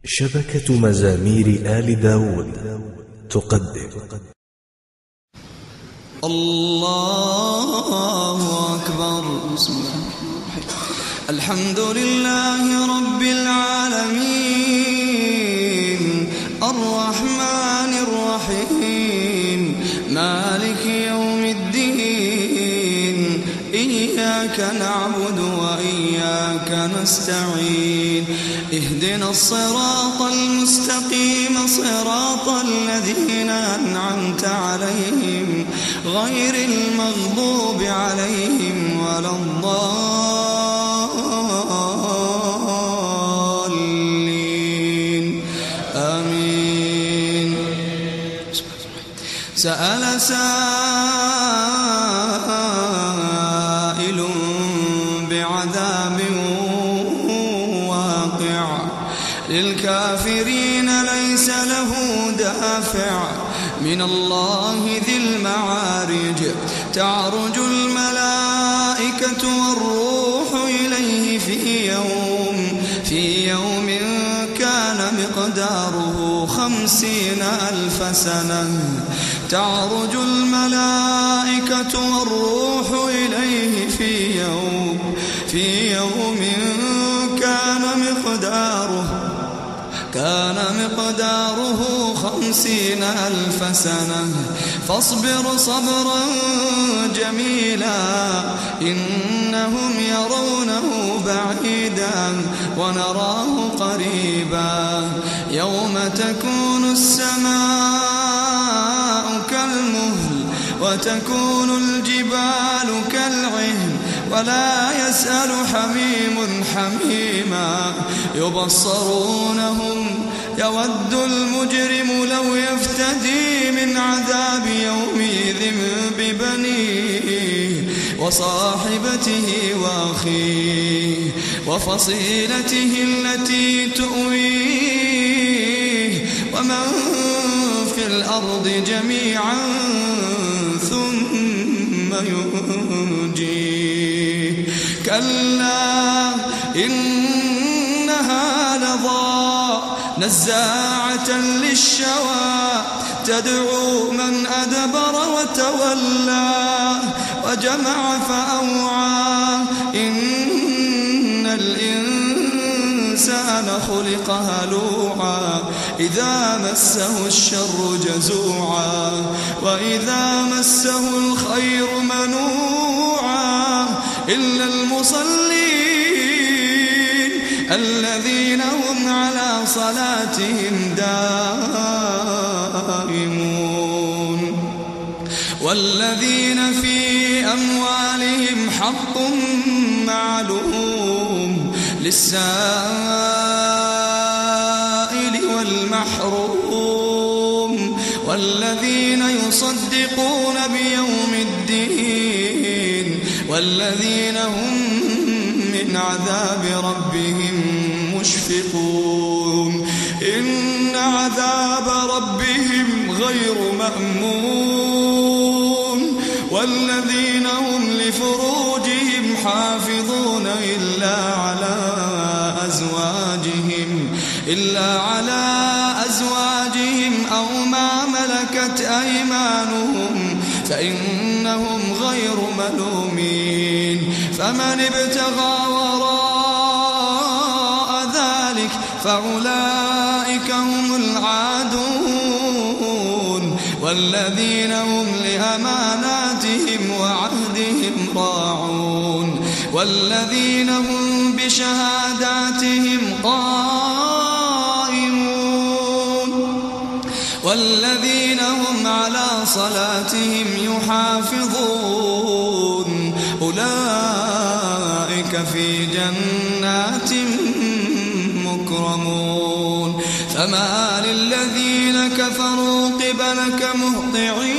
شبكة مزامير آل داود تقدم. الله أكبر. بسم الله الحمد لله رب العالمين الرحمن الرحيم مالك يوم الدين إياك نعبد وإياك نستعين اهدنا الصراط المستقيم صراط الذين أنعمت عليهم غير المغضوب عليهم ولا الضالين آمين. سأل سائل بعذاب واقع للكافرين ليس له دافع من الله ذي المعارج تعرج الملائكة والروح إليه في يوم كان مقداره 50,000 سنة. تعرج الملائكة والروح إليه في يوم كان مقداره 50,000 سنة. فاصبر صبرا جميلا إنهم يرونه بعيدا ونراه قريبا. يوم تكون السماء كالمهل وتكون الجبال كالعهن ولا يسأل حميم حميما. يبصرونهم يود المجرم لو يفتدي من عذاب يومئذ ببنيه وصاحبته وأخيه وفصيلته التي تؤويه ومن في الأرض جميعا ثم ينجيه. كلا إنها لظى نزاعة للشوى تدعو من أدبر وتولى وجمع فأوعى. إن الإنسان خلق هلوعا إذا مسه الشر جزوعا وإذا مسه الخير منوعا إلا المصلين الذين هم على صلاتهم دائمون والذين في أموالهم حق معلوم للسائل والمحروم والذين يصدقون بيوم الدين والذين هم من عذاب ربهم مشفقون. إن عذاب ربهم غير مأمون والذين هم لفروجهم حافظون إلا على أزواجهم أو ما ملكت أيمانهم فإنهم غير ملومين. فمن ابتغى وراء ذلك فأولئك هم العادون والذين هم لأماناتهم وعهدهم راعون والذين هم بشهاداتهم قائمون والذين هم على صلاتهم يحافظون. أولئك في جنات مكرمون. فما للذين كفروا قبلك مهطعين